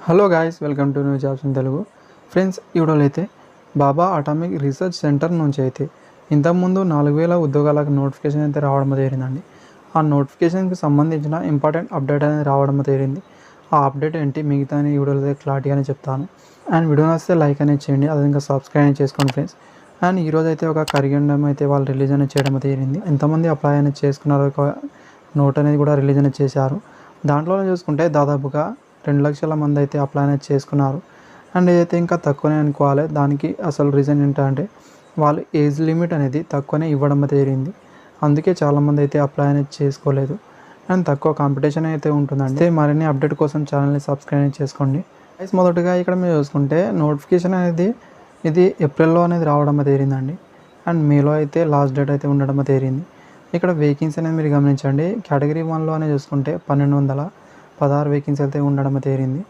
Hello guys, welcome to new jobs in Telugu. Friends, ఈ వీడియోలో అయితే బాబా అటామిక్ రీసెర్చ్ సెంటర్ నుంచి అయితే ఇంతకుముందు 4000 ఉద్యోగాలకు నోటిఫికేషన్ అయితే రావడం జరిగిందండి. ఆ నోటిఫికేషన్కి సంబంధించిన ఇంపార్టెంట్ అప్డేట్ అనేది రావడం జరిగింది. ఆ అప్డేట్ ఏంటి మిగతా ఈ వీడియోలో అయితే క్లారిటీగానే చెప్తాను. అండ్ వీడియో నచ్చితే లైక్ అనేది చేయండి, అది ఇంకా సబ్స్క్రైబ్ అనేది చేసుకోండి ఫ్రెండ్స్. అండ్ ఈరోజు అయితే ఒక కరిగండం అయితే వాళ్ళు రిలీజ్ అనేది చేయడం జరిగింది. ఎంతమంది అప్లై అనేది చేసుకున్నారో ఒక నోట్ అనేది కూడా రిలీజ్ అనేది చేశారు. దాంట్లో చూసుకుంటే దాదాపుగా 2 లక్షల మంది అయితే అప్లై అనేది చేసుకున్నారు. అండ్ ఇదైతే ఇంకా తక్కువనే అనుకోవాలి. దానికి అసలు రీజన్ ఏంటంటే వాళ్ళు ఏజ్ లిమిట్ అనేది తక్కువనే ఇవ్వడం జరిగింది. అందుకే చాలామంది అయితే అప్లై అనేది చేసుకోలేదు. అండ్ తక్కువ కాంపిటీషన్ అయితే ఉంటుందండి. అయితే మరిన్ని అప్డేట్ కోసం ఛానల్ని సబ్స్క్రైబ్ చేసుకోండి. మొదటగా ఇక్కడ మీరు చూసుకుంటే నోటిఫికేషన్ అనేది ఇది ఏప్రిల్లో అనేది రావడం జరిగిందండి. అండ్ మేలో అయితే లాస్ట్ డేట్ అయితే ఉండడం జరిగింది. ఇక్కడ వేకెన్సీ అనేది మీరు గమనించండి. కేటగిరీ 1లోనే చూసుకుంటే 1216 వేకెన్సీ అయితే ఉండడం జరిగింది.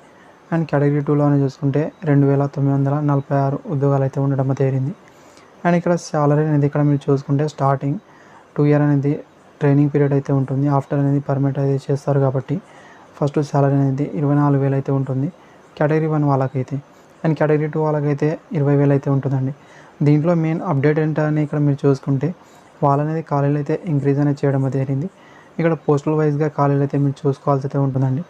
అండ్ కేటగిరీ 2లోనే చూసుకుంటే 2946 ఉద్యోగాలు అయితే ఉండడం జరిగింది. అండ్ ఇక్కడ సాలరీ అనేది ఇక్కడ మీరు చూసుకుంటే స్టార్టింగ్ 2 ఇయర్ అనేది ట్రైనింగ్ పీరియడ్ అయితే ఉంటుంది. ఆఫ్టర్ అనేది పర్మనెంట్ అయితే చేస్తారు కాబట్టి ఫస్ట్ సాలరీ అనేది 24,000 అయితే ఉంటుంది కేటగిరీ 1 వాళ్ళకైతే. అండ్ కేటగిరీ 2 వాళ్ళకైతే 20,000 అయితే ఉంటుందండి. దీంట్లో మెయిన్ అప్డేట్ ఏంటని ఇక్కడ మీరు చూసుకుంటే వాళ్ళనేది ఖాళీలు అయితే ఇంక్రీజ్ అనేది చేయడం జరిగింది. ఇక్కడ పోస్టల్ వైజ్గా ఖాళీలు అయితే మీరు చూసుకోవాల్సి అయితే ఉంటుందండి.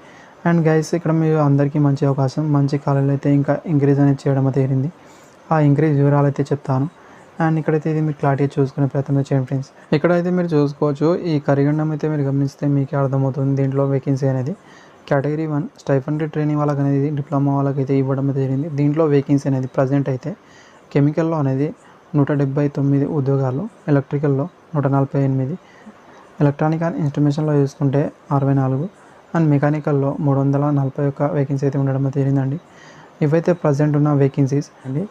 అండ్ గైస్, ఇక్కడ మీరు అందరికీ మంచి అవకాశం, మంచి ఖాళీలు అయితే ఇంకా ఇంక్రీజ్ అనేది చేయడం జరిగింది. ఆ ఇంక్రీజ్ వివరాలు అయితే చెప్తాను. అండ్ ఇక్కడైతే ఇది మీరు క్లారిటీ చూసుకునే ప్రయత్నం చేయండి ఫ్రెండ్స్. ఇక్కడైతే మీరు చూసుకోవచ్చు, ఈ కరిగండం అయితే మీరు గమనిస్తే మీకే అర్థమవుతుంది. దీంట్లో వేకెన్సీ అనేది కేటగిరీ 1 స్టైఫండరీ ట్రైనింగ్ వాళ్ళకి అనేది డిప్లొమా వాళ్ళకైతే ఇవ్వడం జరిగింది. దీంట్లో వేకెన్సీ అనేది ప్రజెంట్ అయితే కెమికల్లో అనేది 179 ఉద్యోగాలు, ఎలక్ట్రికల్లో 148, ఎలక్ట్రానిక్ అండ్ ఇన్స్ట్రుమేషన్లో చూసుకుంటే 64 అండ్ మెకానికల్లో 341 వేకెన్సీ అయితే ఉండడం జరిగిందండి. ఇవైతే ప్రజెంట్ ఉన్న వేకెన్సీస్ అండి.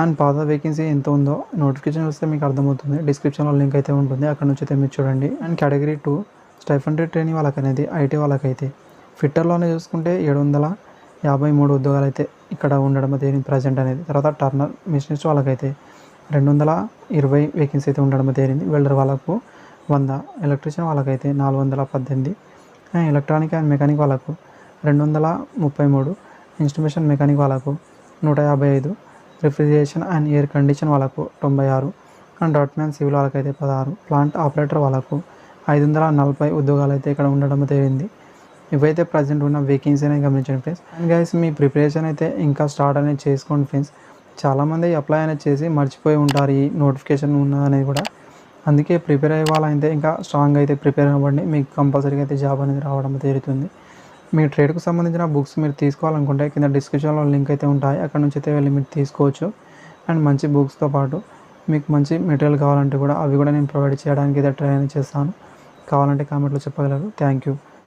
అండ్ పాత వేకెన్సీ ఎంత ఉందో నోటిఫికేషన్ వస్తే మీకు అర్థమవుతుంది. డిస్క్రిప్షన్లో లింక్ అయితే ఉంటుంది, అక్కడ నుంచి అయితే మీరు చూడండి. అండ్ కేటగిరీ 2 స్టైఫండరీ ట్రైనింగ్ వాళ్ళకనేది ఐటీ వాళ్ళకైతే ఫిట్టర్లోనే చూసుకుంటే 753 ఉద్యోగాలు అయితే ఇక్కడ ఉండడం జరిగింది ప్రజెంట్ అనేది. తర్వాత టర్నర్ మిషనిస్ట్ వాళ్ళకైతే 220 వేకెన్సీ అయితే ఉండడం జరిగింది. వెల్డర్ వాళ్ళకు 100, ఎలక్ట్రీషియన్ వాళ్ళకైతే 418, ఎలక్ట్రానిక్ అండ్ మెకానిక్ వాళ్ళకు 233, ఇన్స్ట్రుమేషన్ మెకానిక్ వాళ్ళకు 155, రిఫ్రిజిరేషన్ అండ్ ఎయిర్ కండిషన్ వాళ్ళకు 96 అండ్ డాట్మ్యాన్ సివిల్ వాళ్ళకైతే 16, ప్లాంట్ ఆపరేటర్ వాళ్ళకు 540 ఉద్యోగాలు అయితే ఇక్కడ ఉండడం జరిగింది. ఇవైతే ప్రజెంట్ ఉన్న వేకెన్సీ అనేది గమనించండి friends. And guys, me preparation అయితే ఇంకా స్టార్ట్ అనేది చేసుకోండి ఫ్రెండ్స్. చాలామంది అప్లై అనేది చేసి మర్చిపోయి ఉంటారు ఈ నోటిఫికేషన్ ఉన్నదనేది కూడా. అందుకే ప్రిపేర్ అయ్యే వాళ్ళైతే ఇంకా స్ట్రాంగ్ అయితే ప్రిపేర్ అవ్వండి. మీకు కంపల్సరీగా అయితే జాబ్ అనేది రావడం జరుగుతుంది. మీ ట్రేడ్కు సంబంధించిన బుక్స్ మీరు తీసుకోవాలనుకుంటే కింద డిస్క్రిప్షన్లో లింక్ అయితే ఉంటాయి, అక్కడ నుంచి అయితే వెళ్ళి మీరు తీసుకోవచ్చు. అండ్ మంచి బుక్స్తో పాటు మీకు మంచి మెటీరియల్ కావాలంటే కూడా అవి కూడా నేను ప్రొవైడ్ చేయడానికి అయితే ట్రై చేస్తాను. కావాలంటే కామెంట్లో చెప్పగలరు. Thank you.